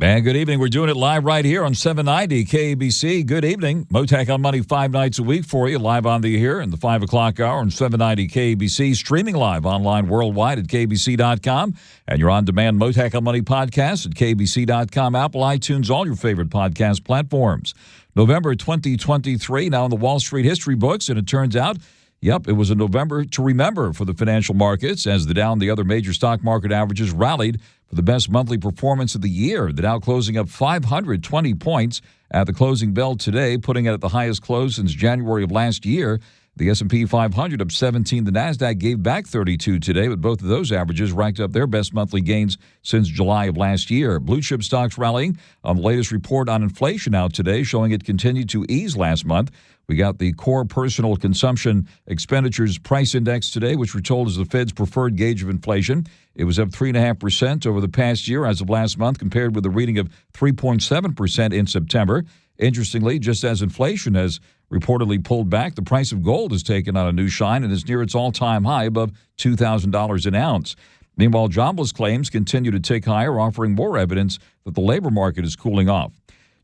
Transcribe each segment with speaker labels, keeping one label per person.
Speaker 1: And good evening. We're doing it live right here on 790 KABC. Good evening. Mottek On Money 5 nights a week for you, live on the air in the 5 o'clock hour on 790 KABC, streaming live online worldwide at KBC.com. And your on-demand Mottek On Money podcast at KBC.com, Apple, iTunes, all your favorite podcast platforms. November 2023, now in the Wall Street history books, and it turns out, yep, it was a November to remember for the financial markets as the Dow and the other major stock market averages rallied for the best monthly performance of the year. The Dow closing up 520 points at the closing bell today, putting it at the highest close since January of last year. The S&P 500 up 17. The NASDAQ gave back 32 today, but both of those averages racked up their best monthly gains since July of last year. Blue chip stocks rallying on the latest report on inflation out today, showing it continued to ease last month. We got the core personal consumption expenditures price index today, which we're told is the Fed's preferred gauge of inflation. It was up 3.5% over the past year as of last month, compared with a reading of 3.7% in September. Interestingly, just as inflation has reportedly pulled back, the price of gold has taken on a new shine and is near its all-time high, above $2,000 an ounce. Meanwhile, jobless claims continue to tick higher, offering more evidence that the labor market is cooling off.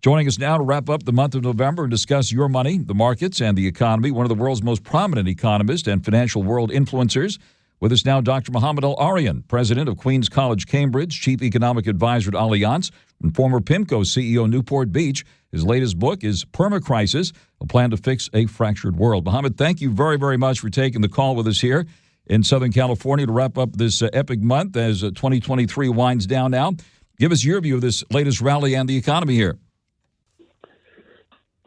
Speaker 1: Joining us now to wrap up the month of November and discuss your money, the markets, and the economy, one of the world's most prominent economists and financial world influencers. With us now, Dr. Mohamed EL-ERIAN, president of Queens College, Cambridge, chief economic advisor at Allianz, and former PIMCO CEO, Newport Beach. His latest book is Permacrisis, a plan to fix a fractured world. Mohamed, thank you very, very much for taking the call with us here in Southern California to wrap up this epic month as 2023 winds down now. Give us your view of this latest rally and the economy here.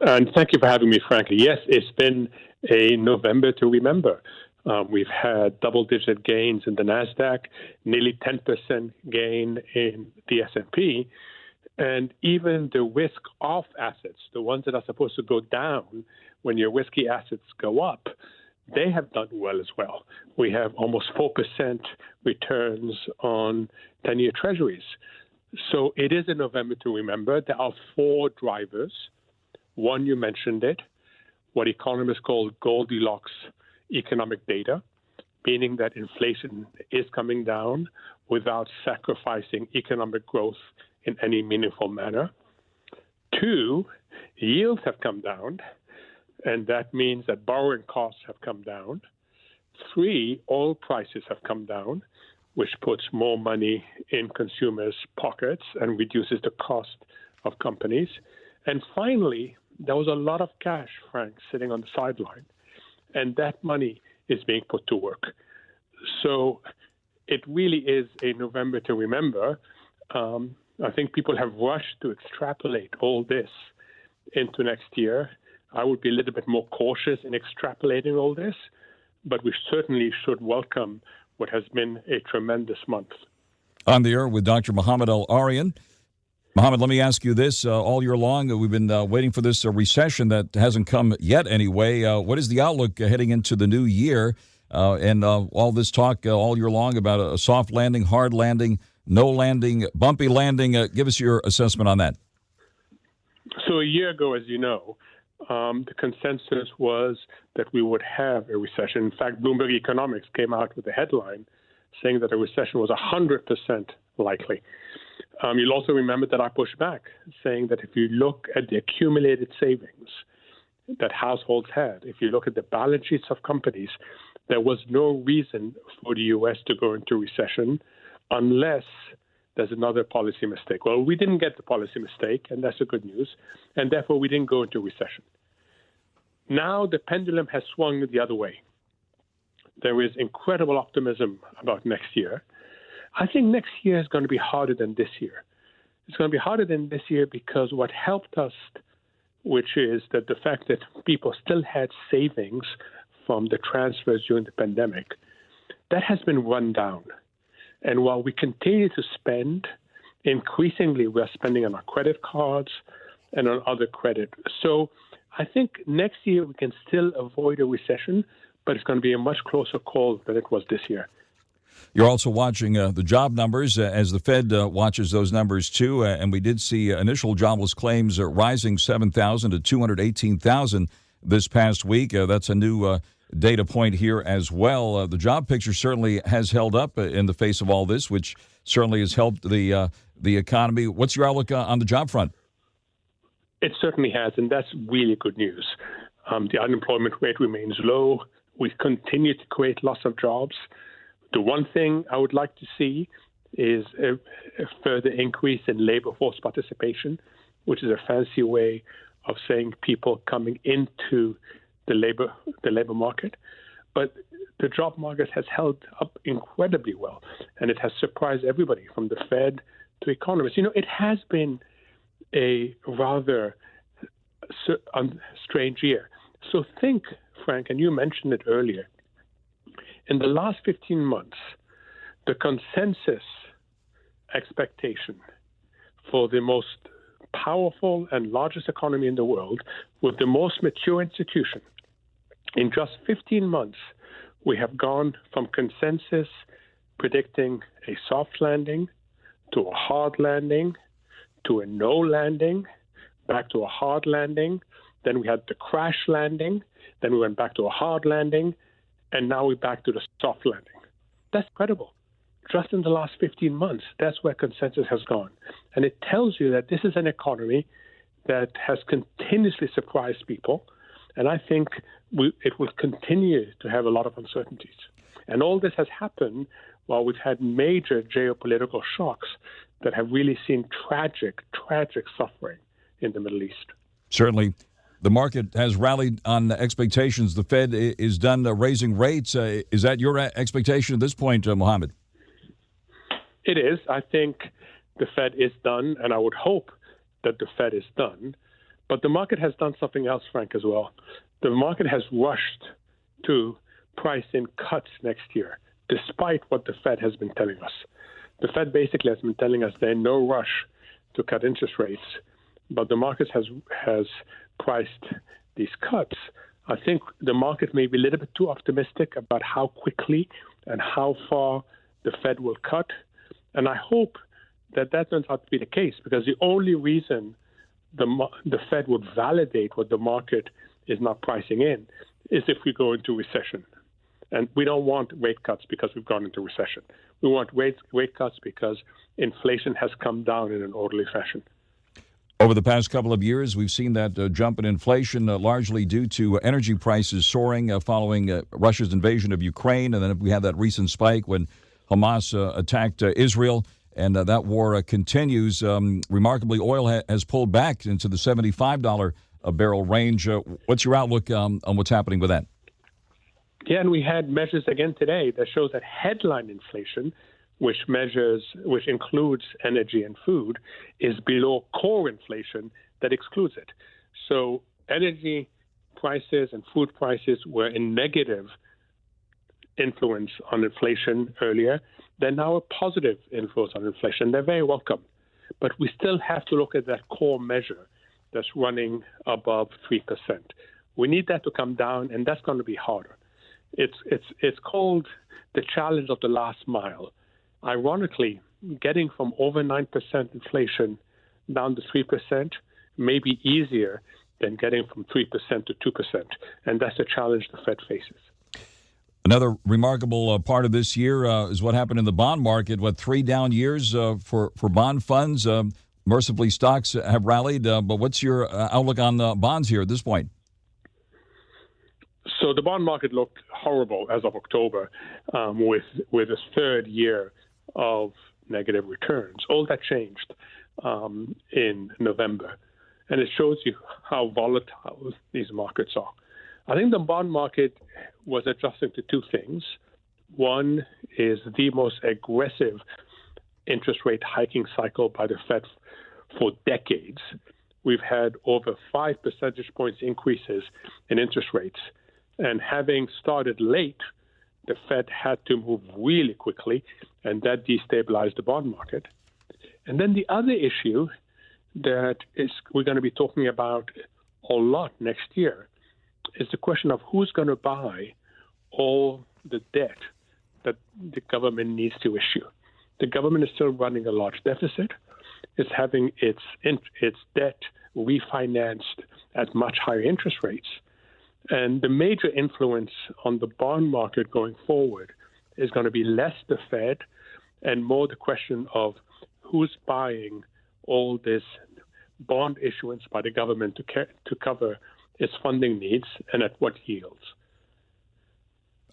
Speaker 2: And thank you for having me, frankly. Yes, it's been a November to remember. We've had double-digit gains in the NASDAQ, nearly 10% gain in the S&P, and even the risk-off assets, the ones that are supposed to go down when your risky assets go up, they have done well as well. We have almost 4% returns on 10-year treasuries. So it is a November to remember. There are four drivers. One, you mentioned it, what economists call Goldilocks economic data, meaning that inflation is coming down without sacrificing economic growth in any meaningful manner. Two, yields have come down, and that means that borrowing costs have come down. Three, oil prices have come down, which puts more money in consumers' pockets and reduces the cost of companies. And finally, there was a lot of cash, Frank, sitting on the sideline, and that money is being put to work. So it really is a November to remember. I think people have rushed to extrapolate all this into next year. I would be a little bit more cautious in extrapolating all this, but we certainly should welcome what has been a tremendous month.
Speaker 1: On the air with Dr. Mohamed EL-ERIAN. Mohamed, let me ask you this. All year long, we've been waiting for this recession that hasn't come yet anyway. What is the outlook heading into the new year? And all this talk all year long about a soft landing, hard landing, no landing, bumpy landing. Give us your assessment on that.
Speaker 2: So a year ago, as you know, the consensus was that we would have a recession. In fact, Bloomberg Economics came out with a headline saying that a recession was 100% likely. You'll also remember that I pushed back, saying that if you look at the accumulated savings that households had, if you look at the balance sheets of companies, there was no reason for the U.S. to go into recession unless there's another policy mistake. Well, we didn't get the policy mistake, and that's the good news, and therefore we didn't go into recession. Now the pendulum has swung the other way. There is incredible optimism about next year. I think next year is going to be harder than this year. It's going to be harder than this year because what helped us, which is that the fact that people still had savings from the transfers during the pandemic, that has been run down. And while we continue to spend, increasingly we're spending on our credit cards and on other credit. So I think next year we can still avoid a recession, but it's going to be a much closer call than it was this year.
Speaker 1: You're also watching the job numbers as the Fed watches those numbers, too. And we did see initial jobless claims rising 7,000 to 218,000 this past week. That's a new data point here as well. The job picture certainly has held up in the face of all this, which certainly has helped the economy. What's your outlook on the job front?
Speaker 2: It certainly has, and that's really good news. The unemployment rate remains low. We continue to create lots of jobs. The one thing I would like to see is a further increase in labor force participation, which is a fancy way of saying people coming into the labor market. But the job market has held up incredibly well, and it has surprised everybody from the Fed to economists. It has been a rather strange year. So think, Frank, and you mentioned it earlier, in the last 15 months, the consensus expectation for the most powerful and largest economy in the world, with the most mature institution, in just 15 months, we have gone from consensus predicting a soft landing to a hard landing to a no landing, back to a hard landing. Then we had the crash landing. Then we went back to a hard landing. And now we're back to the soft landing. That's credible. Just in the last 15 months, that's where consensus has gone. And it tells you that this is an economy that has continuously surprised people. And I think it will continue to have a lot of uncertainties. And all this has happened while we've had major geopolitical shocks that have really seen tragic suffering in the Middle East.
Speaker 1: Certainly. The market has rallied on expectations. The Fed is done raising rates. Is that your expectation at this point, Mohamed?
Speaker 2: It is. I think the Fed is done, and I would hope that the Fed is done. But the market has done something else, Frank, as well. The market has rushed to price in cuts next year, despite what the Fed has been telling us. The Fed basically has been telling us they're in no rush to cut interest rates, but the market has priced these cuts. I think the market may be a little bit too optimistic about how quickly and how far the Fed will cut. And I hope that turns out to be the case, because the only reason the Fed would validate what the market is not pricing in is if we go into recession. And we don't want rate cuts because we've gone into recession. We want rate cuts because inflation has come down in an orderly fashion.
Speaker 1: Over the past couple of years, we've seen that jump in inflation largely due to energy prices soaring following Russia's invasion of Ukraine. And then we had that recent spike when Hamas attacked Israel, and that war continues. Remarkably, oil has pulled back into the $75 a barrel range. What's your outlook on what's happening with that?
Speaker 2: Yeah, and we had measures again today that shows that headline inflation, which includes energy and food, is below core inflation that excludes it. So energy prices and food prices were in negative influence on inflation earlier. They're now a positive influence on inflation. They're very welcome. But we still have to look at that core measure that's running above 3%. We need that to come down, and that's going to be harder. It's called the challenge of the last mile. Ironically, getting from over 9% inflation down to 3% may be easier than getting from 3% to 2%. And that's a challenge the Fed faces.
Speaker 1: Another remarkable part of this year is what happened in the bond market. 3 down years for bond funds? Mercifully, stocks have rallied. But what's your outlook on bonds here at this point?
Speaker 2: So the bond market looked horrible as of October, with a third year of negative returns. All that changed in November. And it shows you how volatile these markets are. I think the bond market was adjusting to two things. One is the most aggressive interest rate hiking cycle by the Fed for decades. We've had over 5 percentage points increases in interest rates. And having started late, the Fed had to move really quickly, and that destabilized the bond market. And then the other issue that we're going to be talking about a lot next year is the question of who's going to buy all the debt that the government needs to issue. The government is still running a large deficit. It's having its debt refinanced at much higher interest rates. And the major influence on the bond market going forward is going to be less the Fed and more the question of who's buying all this bond issuance by the government to cover its funding needs and at what yields.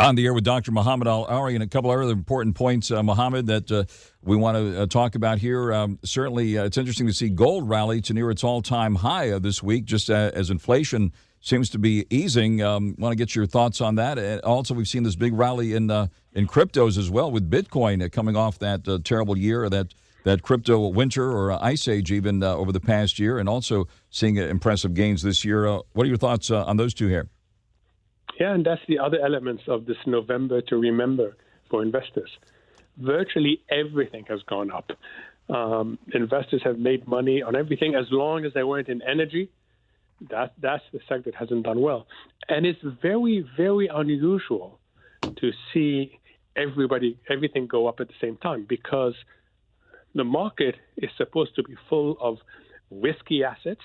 Speaker 1: On the air with Dr. Mohamed EL-ERIAN, and a couple of other important points, Mohamed, that we want to talk about here. Certainly, it's interesting to see gold rally to near its all-time high this week, just as inflation seems to be easing. Want to get your thoughts on that. And also, we've seen this big rally in cryptos as well, with Bitcoin coming off that terrible year, that crypto winter or ice age even over the past year, and also seeing impressive gains this year. What are your thoughts on those two here?
Speaker 2: Yeah, and that's the other elements of this November to remember for investors. Virtually everything has gone up. Investors have made money on everything as long as they weren't in energy. That's the sector that hasn't done well. And it's very, very unusual to see everything go up at the same time, because the market is supposed to be full of risky assets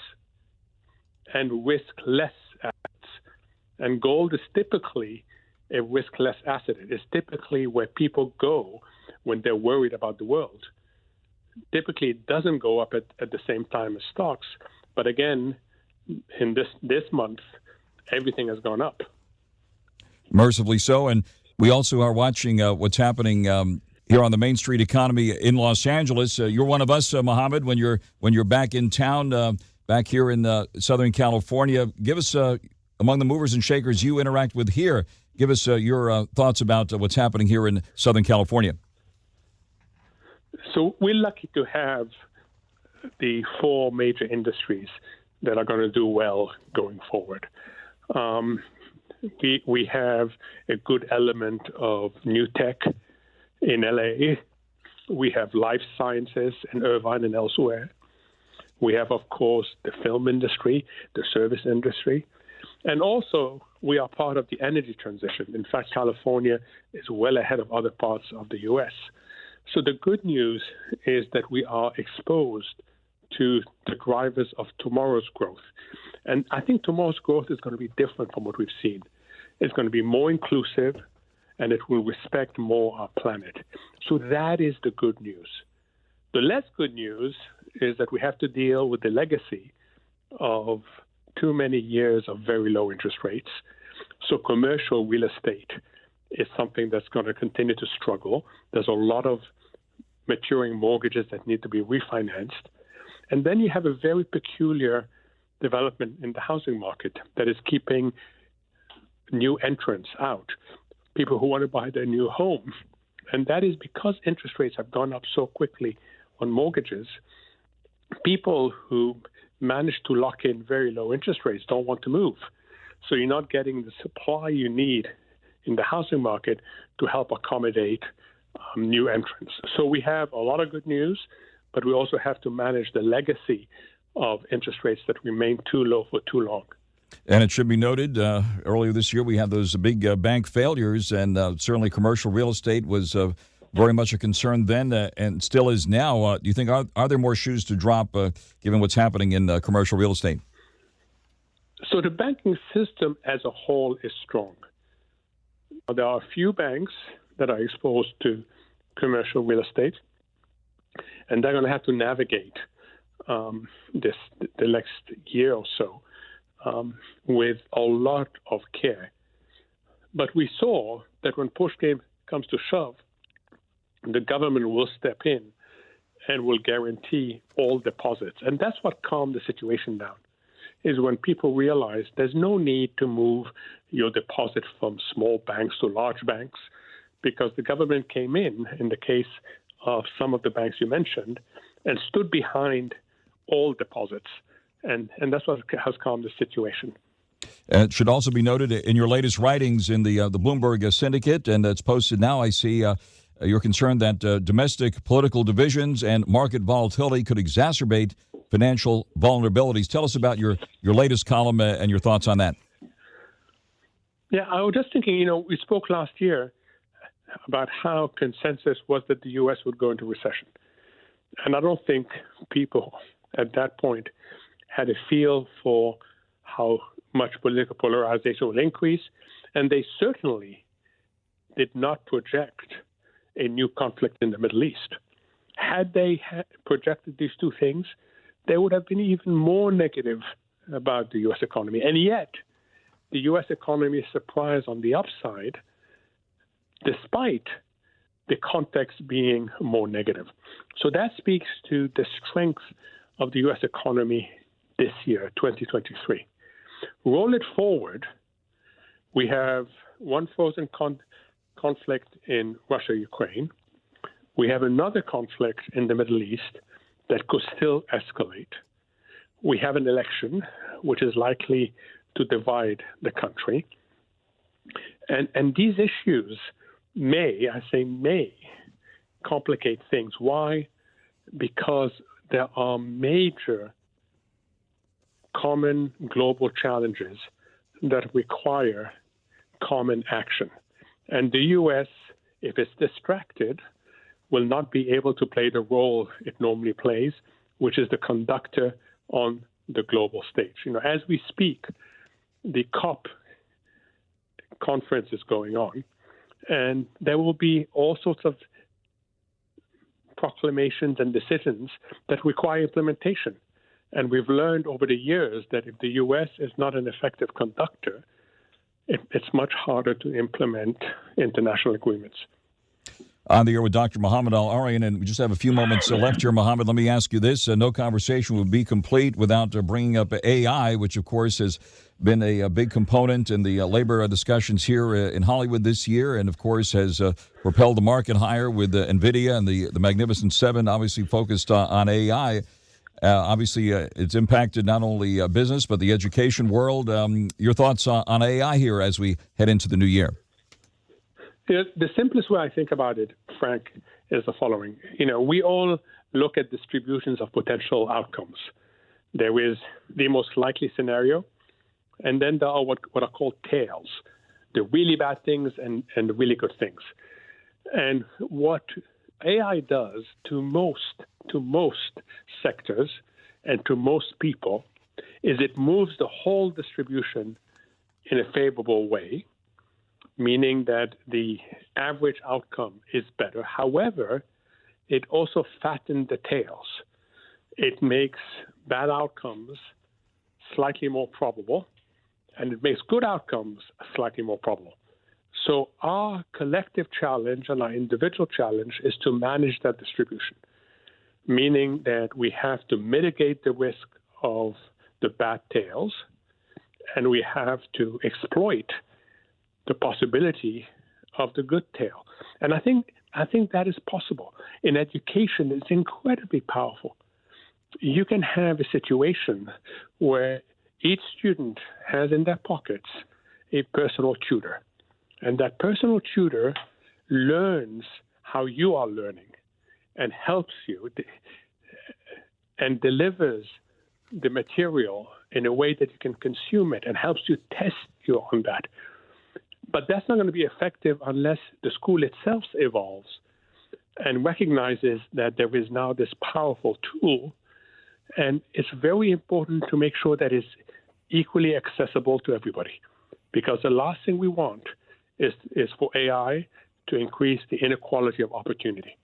Speaker 2: and riskless assets. And gold is typically a riskless asset. It is typically where people go when they're worried about the world. Typically, it doesn't go up at the same time as stocks. But again, in this month, everything has gone up.
Speaker 1: Mercifully so. And we also are watching what's happening here on the Main Street economy in Los Angeles. You're one of us, Mohamed, when you're back in town, back here in Southern California. Give us, among the movers and shakers you interact with here, give us your thoughts about what's happening here in Southern California.
Speaker 2: So we're lucky to have the four major industries that are going to do well going forward. We have a good element of new tech in LA. We have life sciences in Irvine and elsewhere. We have, of course, the film industry, the service industry. And also, we are part of the energy transition. In fact, California is well ahead of other parts of the U.S. So the good news is that we are exposed to the drivers of tomorrow's growth. And I think tomorrow's growth is going to be different from what we've seen. It's going to be more inclusive, and it will respect more our planet. So that is the good news. The less good news is that we have to deal with the legacy of too many years of very low interest rates. So commercial real estate is something that's going to continue to struggle. There's a lot of maturing mortgages that need to be refinanced. And then you have a very peculiar development in the housing market that is keeping new entrants out, people who want to buy their new home. And that is because interest rates have gone up so quickly on mortgages. People who manage to lock in very low interest rates don't want to move. So you're not getting the supply you need in the housing market to help accommodate new entrants. So we have a lot of good news, but we also have to manage the legacy of interest rates that remain too low for too long.
Speaker 1: And it should be noted, earlier this year we had those big bank failures, and certainly commercial real estate was very much a concern then and still is now. Do you think, are there more shoes to drop given what's happening in commercial real estate?
Speaker 2: So the banking system as a whole is strong. There are a few banks that are exposed to commercial real estate, and they're going to have to navigate the next year or so with a lot of care. But we saw that when push comes to shove, the government will step in and will guarantee all deposits. And that's what calmed the situation down, is when people realize there's no need to move your deposit from small banks to large banks, because the government came in the case of some of the banks you mentioned, and stood behind all deposits. And that's what has calmed the situation.
Speaker 1: It should also be noted in your latest writings in the Bloomberg Syndicate, and it's posted now, I see you're concerned that domestic political divisions and market volatility could exacerbate financial vulnerabilities. Tell us about your latest column and your thoughts on that.
Speaker 2: Yeah, I was just thinking, we spoke last year about how consensus was that the U.S. would go into recession. And I don't think people at that point had a feel for how much political polarization will increase. And they certainly did not project a new conflict in the Middle East. Had they projected these two things, they would have been even more negative about the U.S. economy. And yet, the U.S. economy surprised on the upside, despite the context being more negative. So that speaks to the strength of the U.S. economy this year, 2023. Roll it forward, we have one frozen conflict in Russia-Ukraine. We have another conflict in the Middle East that could still escalate. We have an election which is likely to divide the country. And these issues may complicate things. Why? Because there are major common global challenges that require common action. And the U.S., if it's distracted, will not be able to play the role it normally plays, which is the conductor on the global stage. As we speak, the COP conference is going on, and there will be all sorts of proclamations and decisions that require implementation. And we've learned over the years that if the U.S. is not an effective conductor, it's much harder to implement international agreements.
Speaker 1: On the air with Dr. Mohamed EL-ERIAN, and we just have a few moments left here. Mohamed, let me ask you this. No conversation would be complete without bringing up AI, which, of course, has been a big component in the labor discussions here in Hollywood this year, and, of course, has propelled the market higher with NVIDIA and the Magnificent Seven, obviously focused on AI. Obviously, it's impacted not only business, but the education world. Your thoughts on AI here as we head into the new year?
Speaker 2: The simplest way I think about it, Frank, is the following. We all look at distributions of potential outcomes. There is the most likely scenario, and then there are what are called tails, the really bad things and the really good things. And what AI does to most sectors and to most people is it moves the whole distribution in a favorable way, meaning that the average outcome is better. However, it also fattens the tails. It makes bad outcomes slightly more probable, and it makes good outcomes slightly more probable. So our collective challenge and our individual challenge is to manage that distribution, meaning that we have to mitigate the risk of the bad tails, and we have to exploit the possibility of the good tail. And I think that is possible. In education, it's incredibly powerful. You can have a situation where each student has in their pockets a personal tutor, and that personal tutor learns how you are learning and helps you and delivers the material in a way that you can consume it and helps you test you on that. But that's not going to be effective unless the school itself evolves and recognizes that there is now this powerful tool. And it's very important to make sure that it's equally accessible to everybody, because the last thing we want is for AI to increase the inequality of opportunity.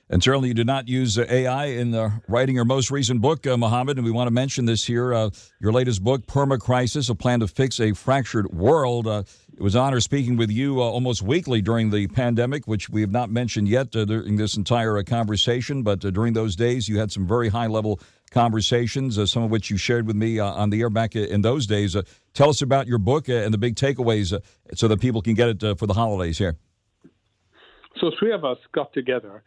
Speaker 1: And certainly you did not use AI in writing your most recent book, Mohamed, and we want to mention this here. Your latest book, Permacrisis, A Plan to Fix a Fractured World. It was an honor speaking with you almost weekly during the pandemic, which we have not mentioned yet during this entire conversation. But during those days, you had some very high-level conversations, some of which you shared with me on the air back in those days. Tell us about your book and the big takeaways so that people can get it for the holidays here.
Speaker 2: So three of us got together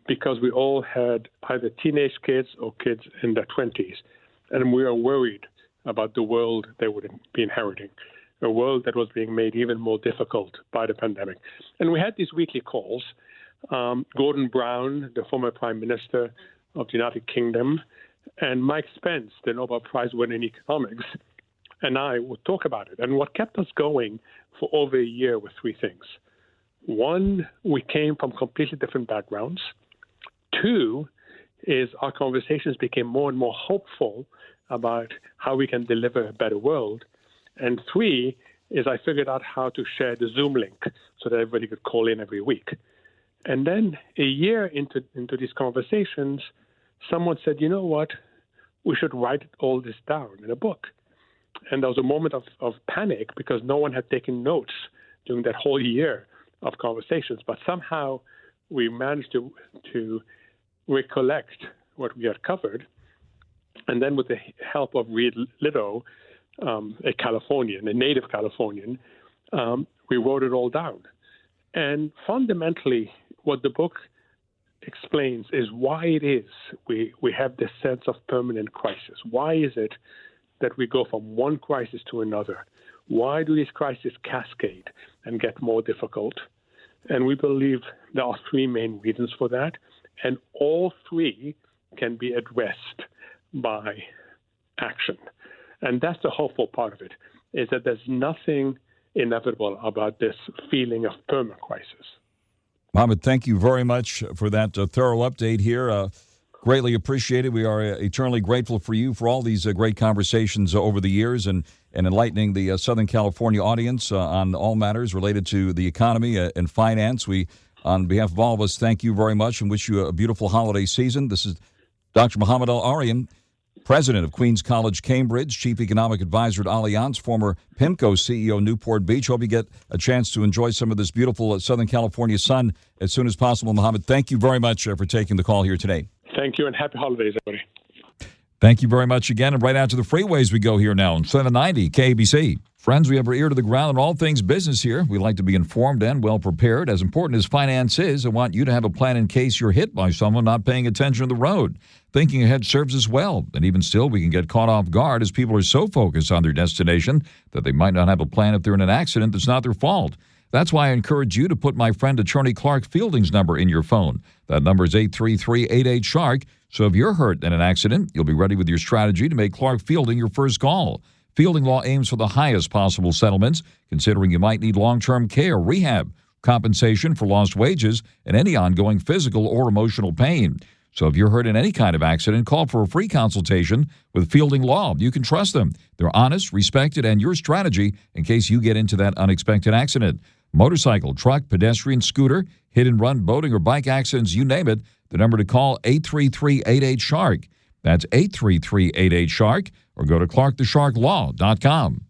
Speaker 2: because we all had either teenage kids or kids in their 20s, and we were worried about the world they would be inheriting, a world that was being made even more difficult by the pandemic. And we had these weekly calls. Gordon Brown, the former Prime Minister of the United Kingdom, and Mike Spence, the Nobel Prize winner in economics, and I would talk about it. And what kept us going for over a year were three things. One, we came from completely different backgrounds. Two, is our conversations became more and more hopeful about how we can deliver a better world. And three, is I figured out how to share the Zoom link so that everybody could call in every week. And then a year into these conversations, someone said, you know what, we should write all this down in a book. And there was a moment of panic because no one had taken notes during that whole year of conversations. But somehow we managed to recollect what we had covered. And then with the help of Reed Litto, a Californian, a native Californian, we wrote it all down. And fundamentally, what the book explains is why it is we have this sense of permanent crisis. Why is it that we go from one crisis to another? Why do these crises cascade and get more difficult? And we believe there are three main reasons for that, and all three can be addressed by action. And that's the hopeful part of it, is that there's nothing inevitable about this feeling of permanent crisis.
Speaker 1: Mohamed, thank you very much for that thorough update here. Greatly appreciated. We are eternally grateful for you for all these great conversations over the years and enlightening the Southern California audience on all matters related to the economy and finance. We, on behalf of all of us, thank you very much and wish you a beautiful holiday season. This is Dr. Mohamed EL-ERIAN, President of Queens College, Cambridge, Chief Economic Advisor at Allianz, former PIMCO CEO, Newport Beach. Hope you get a chance to enjoy some of this beautiful Southern California sun as soon as possible. Mohamed, thank you very much for taking the call here today.
Speaker 2: Thank you, and happy holidays, everybody.
Speaker 1: Thank you very much again. And right out to the freeways we go here now on 790 KABC. Friends, we have our ear to the ground on all things business here. We like to be informed and well prepared. As important as finance is, I want you to have a plan in case you're hit by someone not paying attention to the road. Thinking ahead serves us well. And even still, we can get caught off guard as people are so focused on their destination that they might not have a plan if they're in an accident that's not their fault. That's why I encourage you to put my friend Attorney Clark Fielding's number in your phone. That number is 833-88-SHARK. So if you're hurt in an accident, you'll be ready with your strategy to make Clark Fielding your first call. Fielding Law aims for the highest possible settlements, considering you might need long-term care, rehab, compensation for lost wages, and any ongoing physical or emotional pain. So if you're hurt in any kind of accident, call for a free consultation with Fielding Law. You can trust them. They're honest, respected, and your strategy in case you get into that unexpected accident. Motorcycle, truck, pedestrian, scooter, hit-and-run, boating, or bike accidents, you name it. The number to call, 833-88-SHARK. That's 833-88-SHARK, or go to clarkthesharklaw.com.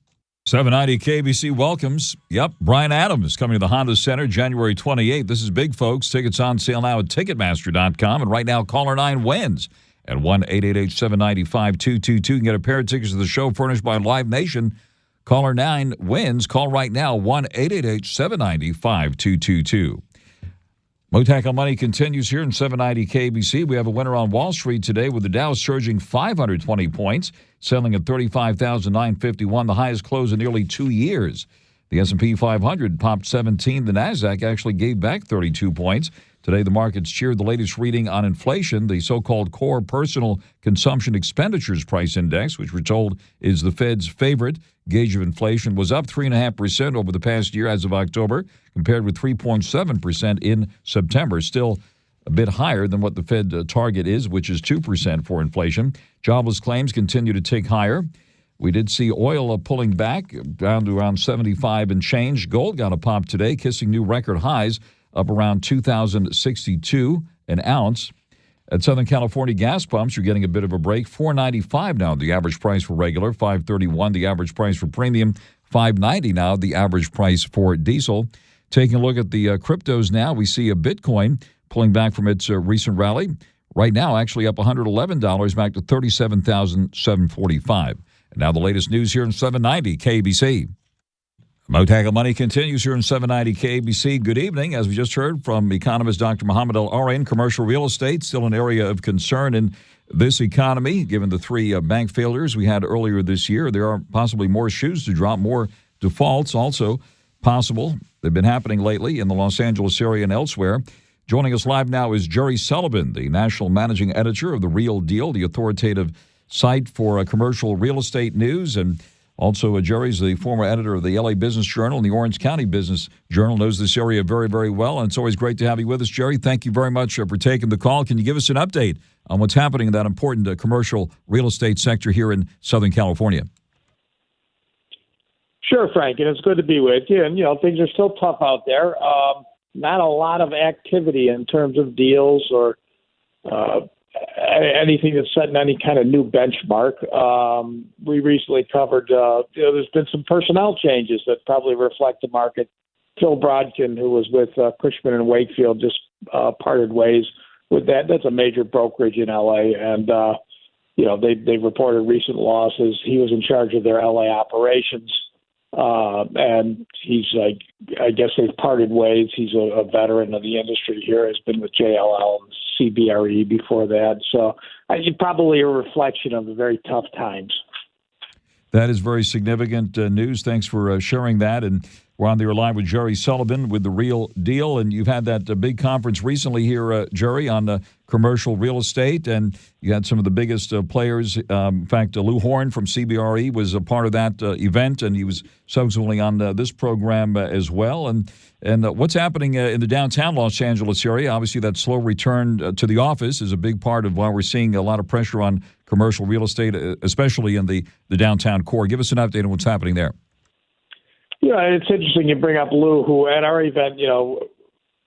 Speaker 1: 790 KBC welcomes, Brian Adams coming to the Honda Center January 28th. This is big, folks. Tickets on sale now at Ticketmaster.com. And right now, caller 9 wins at 1-888-790-5222. You can get a pair of tickets to the show furnished by Live Nation. Caller 9 wins. Call right now, 1-888-790-5222. Mottek On Money continues here in 790 KBC. We have a winner on Wall Street today with the Dow surging 520 points, selling at 35,951, the highest close in nearly 2 years. The S&P 500 popped 17. The NASDAQ actually gave back 32 points. Today, the markets cheered the latest reading on inflation. The so-called Core Personal Consumption Expenditures Price Index, which we're told is the Fed's favorite gauge of inflation, was up 3.5% over the past year as of October, compared with 3.7% in September. Still a bit higher than what the Fed target is, which is 2% for inflation. Jobless claims continue to tick higher. We did see oil pulling back down to around 75 and change. Gold got a pop today, kissing new record highs, up around $2,062 an ounce. At Southern California gas pumps, you're getting a bit of a break. $4.95 now, the average price for regular. $5.31, the average price for premium. $5.90 now, the average price for diesel. Taking a look at the cryptos now, we see a Bitcoin pulling back from its recent rally. Right now, actually up $111, back to $37,745. And now the latest news here in 790 KBC. Mottek On Money continues here in 790 KBC. Good evening. As we just heard from economist Dr. Mohamed EL-ERIAN, commercial real estate still an area of concern in this economy. Given the three bank failures we had earlier this year, there are possibly more shoes to drop, more defaults also possible. They've been happening lately in the Los Angeles area and elsewhere. Joining us live now is Jerry Sullivan, the national managing editor of The Real Deal, the authoritative site for commercial real estate news. And also, Jerry's the former editor of the LA Business Journal and the Orange County Business Journal, knows this area very, very well. And it's always great to have you with us, Jerry. Thank you very much for taking the call. Can you give us an update on what's happening in that important commercial real estate sector here in Southern California?
Speaker 3: Sure, Frank, and it's good to be with you. And, things are still tough out there. not a lot of activity in terms of deals or anything that's setting any kind of new benchmark. We recently covered, there's been some personnel changes that probably reflect the market. Phil Brodkin, who was with Cushman & Wakefield, just parted ways with that. That's a major brokerage in L.A., and they reported recent losses. He was in charge of their L.A. operations, and he's I guess they've parted ways. He's a veteran of the industry here, has been with JLL and CBRE before that. So probably a reflection of the very tough times.
Speaker 1: That is very significant news. Thanks for sharing that. And we're on the line with Jerry Sullivan with The Real Deal. And you've had that big conference recently here, Jerry, on commercial real estate. And you had some of the biggest players. In fact, Lou Horn from CBRE was a part of that event, and he was subsequently on this program as well. And what's happening in the downtown Los Angeles area? Obviously, that slow return to the office is a big part of why we're seeing a lot of pressure on commercial real estate, especially in the downtown core. Give us an update on what's happening there.
Speaker 3: Yeah, it's interesting you bring up Lou, who at our event,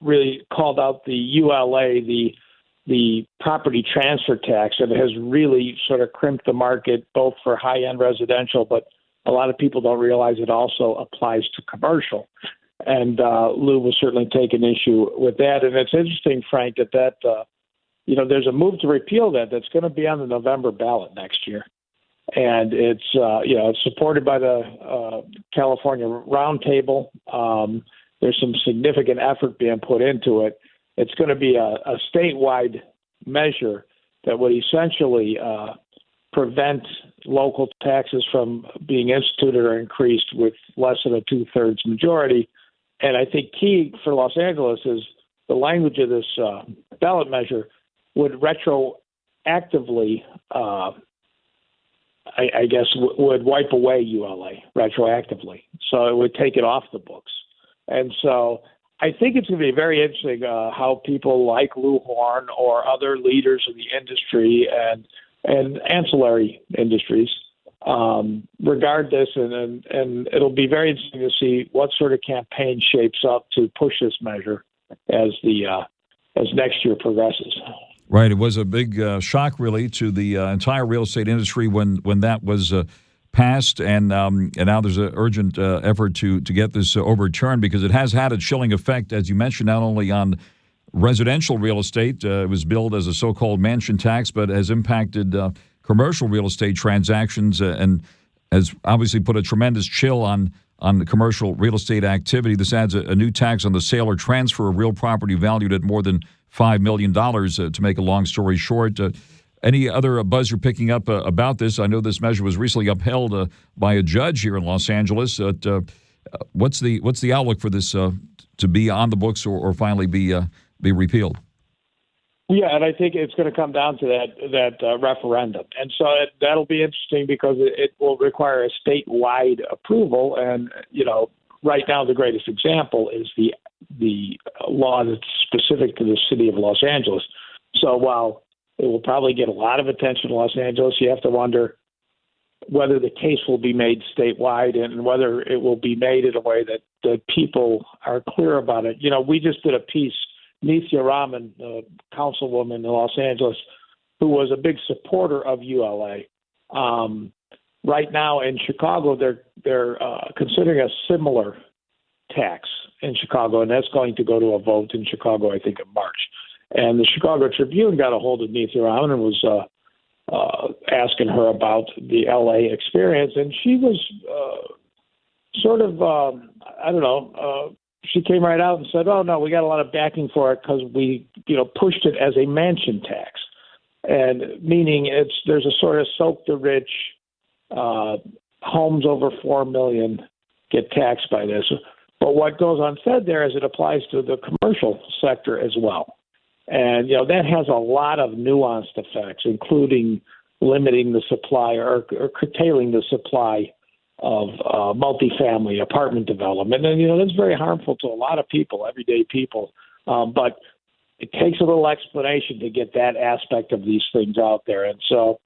Speaker 3: really called out the ULA, the property transfer tax, and it has really sort of crimped the market both for high-end residential, but a lot of people don't realize it also applies to commercial. And Lou was certainly taking issue with that. And it's interesting, Frank, that there's a move to repeal that's going to be on the November ballot next year. And it's supported by the California Roundtable. There's some significant effort being put into it. It's going to be a statewide measure that would essentially prevent local taxes from being instituted or increased with less than a 2/3 majority. And I think key for Los Angeles is the language of this ballot measure would retroactively would wipe away ULA retroactively. So it would take it off the books. And so I think it's going to be very interesting how people like Lou Horn or other leaders in the industry and ancillary industries regard this. And it'll be very interesting to see what sort of campaign shapes up to push this measure as next year progresses.
Speaker 1: Right. It was a big shock, really, to the entire real estate industry when that was passed. And now there's an urgent effort to get this overturned because it has had a chilling effect, as you mentioned, not only on residential real estate. It was billed as a so-called mansion tax, but has impacted commercial real estate transactions and has obviously put a tremendous chill on the commercial real estate activity. This adds a new tax on the sale or transfer of real property valued at more than $5 million, to make a long story short. Any other buzz you're picking up about this? I know this measure was recently upheld by a judge here in Los Angeles. What's the outlook for this to be on the books or finally be repealed?
Speaker 3: Yeah, and I think it's going to come down to that referendum. And so that'll be interesting because it will require a statewide approval. And, right now the greatest example is the law that's specific to the city of Los Angeles. So while it will probably get a lot of attention in Los Angeles, you have to wonder whether the case will be made statewide and whether it will be made in a way that people are clear about it. We just did a piece, Nithya Raman, the councilwoman in Los Angeles, who was a big supporter of ULA. Right now in Chicago, they're considering a similar tax in Chicago, and that's going to go to a vote in Chicago, I think, in March. And the Chicago Tribune got a hold of Nithya Raman and was asking her about the LA experience, and she was she came right out and said, "Oh no, we got a lot of backing for it because we, pushed it as a mansion tax," and meaning there's a sort of soak the rich, homes over $4 million get taxed by this. But what goes unsaid there is it applies to the commercial sector as well. And, that has a lot of nuanced effects, including limiting the supply or curtailing the supply of multifamily apartment development. And, that's very harmful to a lot of people, everyday people. But it takes a little explanation to get that aspect of these things out there. And so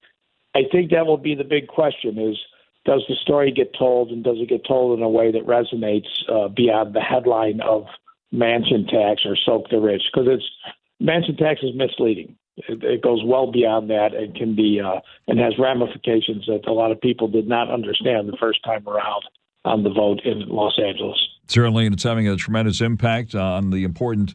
Speaker 3: I think that will be the big question is, does the story get told, and does it get told in a way that resonates beyond the headline of mansion tax or soak the rich, because mansion tax is misleading. It goes well beyond that and can be and has ramifications that a lot of people did not understand the first time around on the vote in Los Angeles.
Speaker 1: Certainly, and it's having a tremendous impact on the important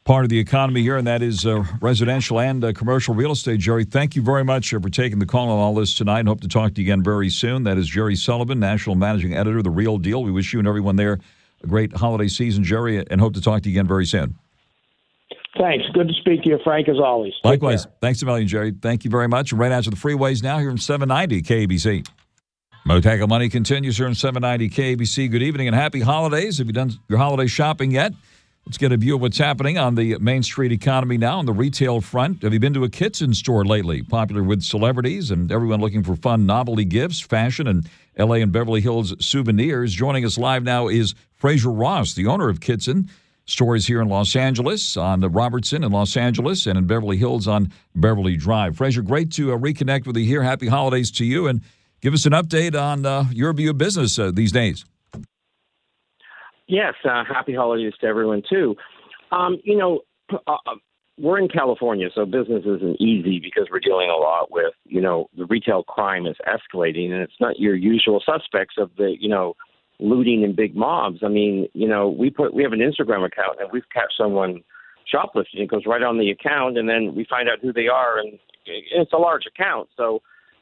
Speaker 1: part of the economy here, and that is residential and commercial real estate. Jerry, thank you very much for taking the call on all this tonight, and hope to talk to you again very soon. That is Jerry Sullivan, National Managing Editor of The Real Deal. We wish you and everyone there a great holiday season, Jerry, and hope to talk to you again very soon.
Speaker 3: Thanks. Good to speak to you, Frank, as always.
Speaker 1: Likewise. Thanks a million, Jerry. Thank you very much. Right out to the freeways now here in 790 KABC. Mottek On Money continues here in 790 KABC. Good evening and happy holidays. Have you done your holiday shopping yet? Let's get a view of what's happening on the Main Street economy now on the retail front. Have you been to a Kitson store lately? Popular with celebrities and everyone looking for fun novelty gifts, fashion, and L.A. and Beverly Hills souvenirs. Joining us live now is Fraser Ross, the owner of Kitson. Stores here in Los Angeles, on the Robertson in Los Angeles, and in Beverly Hills on Beverly Drive. Fraser, great to reconnect with you here. Happy holidays to you, and give us an update on your view of business these days.
Speaker 4: Yes, happy holidays to everyone, too. We're in California, so business isn't easy because we're dealing a lot with, the retail crime is escalating, and it's not your usual suspects of the, looting in big mobs. I mean, we have an Instagram account, and we've catch someone shoplifting. It goes right on the account, and then we find out who they are, and it's a large account. So,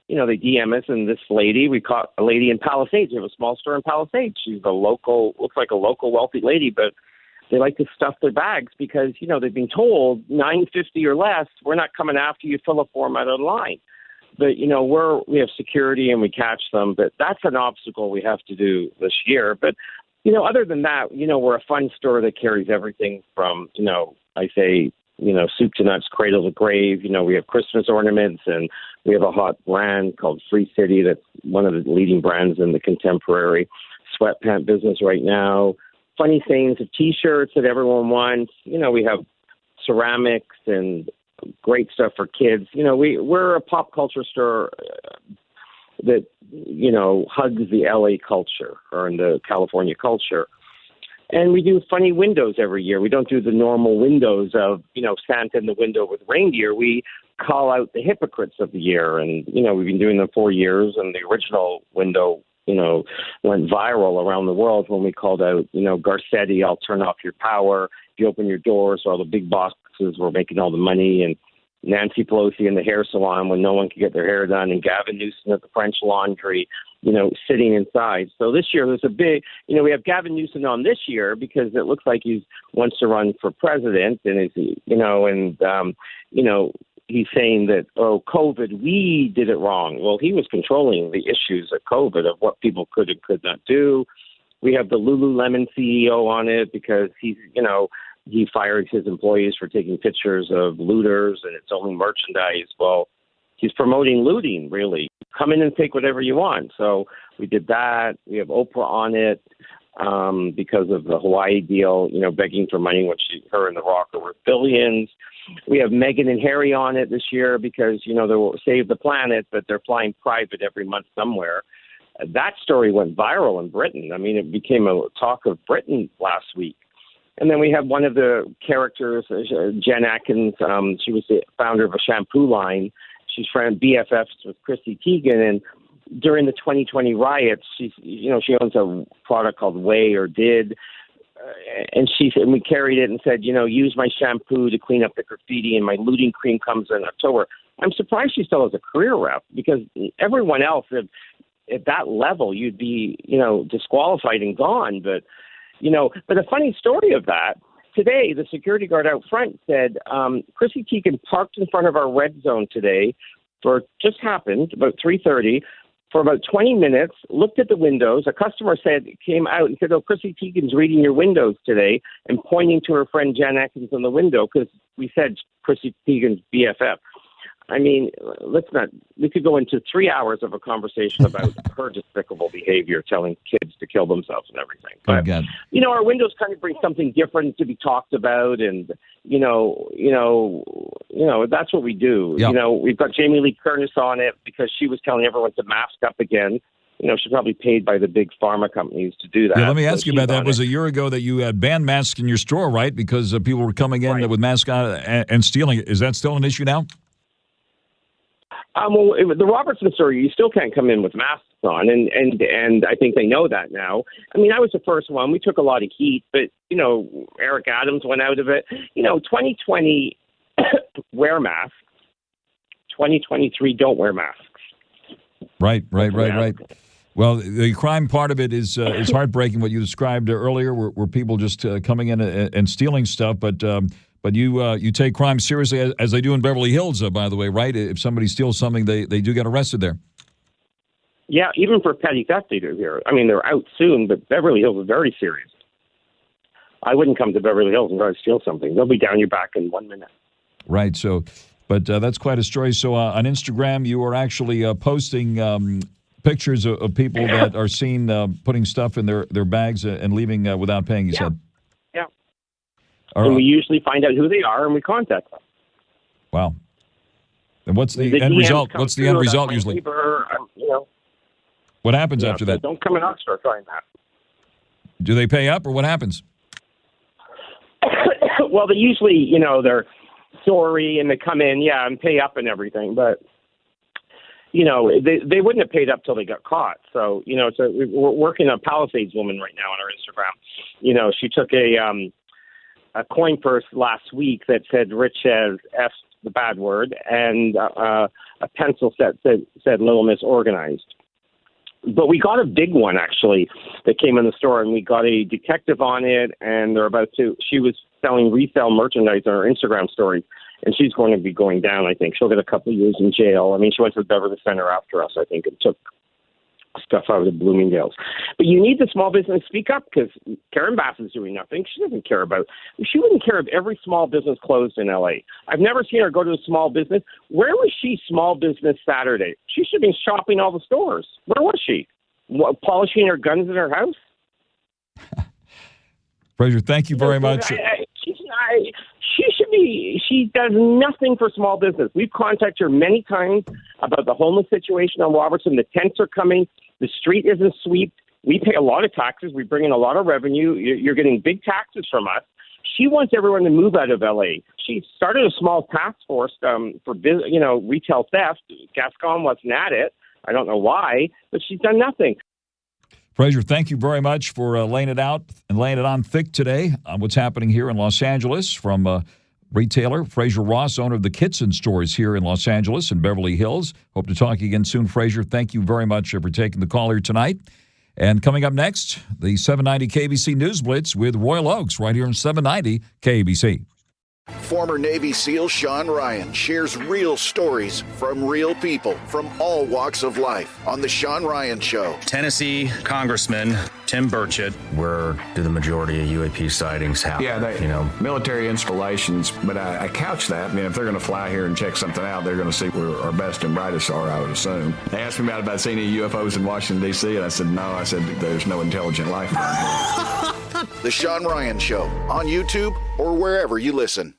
Speaker 4: they DM us, and this lady, we caught a lady in Palisades. We have a small store in Palisades. She's looks like a local wealthy lady, but they like to stuff their bags because, they've been told $9.50 or less, we're not coming after you, fill a form out online. But, we have security and we catch them, but that's an obstacle we have to do this year. But, other than that, we're a fun store that carries everything from, soup to nuts, cradle to grave. We have Christmas ornaments, and we have a hot brand called Free City that's one of the leading brands in the contemporary sweatpant business right now. Funny things of T-shirts that everyone wants. We have ceramics and great stuff for kids. We're a pop culture store that, hugs the LA culture or in the California culture. And we do funny windows every year. We don't do the normal windows of, Santa in the window with reindeer. We call out the hypocrites of the year. And, we've been doing them 4 years. And the original window, went viral around the world when we called out, Garcetti, I'll turn off your power. If you open your doors, all the big bosses were making all the money. And Nancy Pelosi in the hair salon when no one could get their hair done. And Gavin Newsom at the French Laundry, sitting inside. So this year there's a big, we have Gavin Newsom on this year because it looks like he wants to run for president, and he's saying that, COVID, we did it wrong. Well, he was controlling the issues of COVID, of what people could and could not do. We have the Lululemon CEO on it because he fired his employees for taking pictures of looters, and it's only merchandise. Well, he's promoting looting, really. Come in and take whatever you want. So we did that. We have Oprah on it because of the Hawaii deal, begging for money, which her and The Rock are worth billions. We have Meghan and Harry on it this year because, they will save the planet, but they're flying private every month somewhere. That story went viral in Britain. I mean, it became a talk of Britain last week. And then we have one of the characters, Jen Atkins. She was the founder of a shampoo line. She's friend BFFs with Chrissy Teigen. And during the 2020 riots, she owns a product called Way or Did. And we carried it and said, use my shampoo to clean up the graffiti, and my looting cream comes in October. I'm surprised she still has a career rep because everyone else at that level, you'd be, disqualified and gone. But a funny story of that, today, the security guard out front said, Chrissy Teigen parked in front of our red zone today just happened, about 3:30, for about 20 minutes, looked at the windows. A customer came out and said, Chrissy Teigen's reading your windows today, and pointing to her friend Jen Atkins on the window because we said Chrissy Teigen's BFF. I mean, we could go into 3 hours of a conversation about her despicable behavior, telling kids to kill themselves and everything. But, our windows kind of bring something different to be talked about. And, that's what we do. Yep. We've got Jamie Lee Curtis on it because she was telling everyone to mask up again. she's probably paid by the big pharma companies to do that.
Speaker 1: Yeah, let me ask you about that. It was a
Speaker 4: it.
Speaker 1: year ago that you had banned masks in your store, right? Because people were coming in with masks on and stealing it. Is that still an issue now?
Speaker 4: The Robertson store, you still can't come in with masks on, and I think they know that now. I mean, I was the first one. We took a lot of heat, but, Eric Adams went out of it. 2020, wear masks. 2023, don't wear masks.
Speaker 1: Right. Well, the crime part of it is heartbreaking, what you described earlier, where people just coming in and stealing stuff, But you take crime seriously, as they do in Beverly Hills, by the way, right? If somebody steals something, they do get arrested there.
Speaker 4: Yeah, even for petty theft they do here. I mean, they're out soon, but Beverly Hills is very serious. I wouldn't come to Beverly Hills and try to steal something. They'll be down your back in 1 minute.
Speaker 1: Right, but that's quite a story. So on Instagram, you are actually posting pictures of people that are seen putting stuff in their bags and leaving without paying, you said?
Speaker 4: Yeah. And we usually find out who they are and we contact them.
Speaker 1: Wow. And what's the end result? What's the end result usually?
Speaker 4: Neighbor,
Speaker 1: What happens after that?
Speaker 4: Don't come in our store trying that.
Speaker 1: Do they pay up or what happens?
Speaker 4: Well, they usually, they're sorry and they come in, and pay up and everything. But, they wouldn't have paid up till they got caught. So, so we're working on a Palisades woman right now on our Instagram. She took a coin purse last week that said Rich as F, the bad word, and a pencil set said Little Miss Organized. But we got a big one, actually, that came in the store, and we got a detective on it, and she was selling resale merchandise on her Instagram story, and she's going to be going down, I think. She'll get a couple of years in jail. I mean, she went to the Beverly Center after us, I think, and took stuff out of the Bloomingdale's. But you need the small business to speak up because Karen Bass is doing nothing. She wouldn't care if every small business closed in L.A. I've never seen her go to a small business. Where was she small business Saturday? She should be shopping all the stores. Where was she? Polishing her guns in her house?
Speaker 1: Fraser, thank you very much.
Speaker 4: She does nothing for small business. We've contacted her many times about the homeless situation on Robertson. The tents are coming. The street isn't swept. We pay a lot of taxes. We bring in a lot of revenue. You're getting big taxes from us. She wants everyone to move out of L.A. She started a small task force for retail theft. Gascon wasn't at it. I don't know why, but she's done nothing.
Speaker 1: Fraser, thank you very much for laying it out and laying it on thick today on what's happening here in Los Angeles from retailer Fraser Ross, owner of the Kitson stores here in Los Angeles and Beverly Hills. Hope to talk again soon, Fraser. Thank you very much for taking the call here tonight. And coming up next, the 790 KBC News Blitz with Royal Oaks right here on 790 KBC.
Speaker 5: Former Navy SEAL Sean Ryan shares real stories from real people from all walks of life on The Sean Ryan Show.
Speaker 6: Tennessee Congressman Tim Burchett.
Speaker 7: Where do the majority of UAP sightings happen?
Speaker 8: Yeah, military installations, but I couch that. I mean, if they're going to fly here and check something out, they're going to see where our best and brightest are, I would assume. They asked me about seeing any UFOs in Washington, D.C., and I said, no. I said, there's no intelligent life around here.
Speaker 5: The Sean Ryan Show on YouTube or wherever you listen.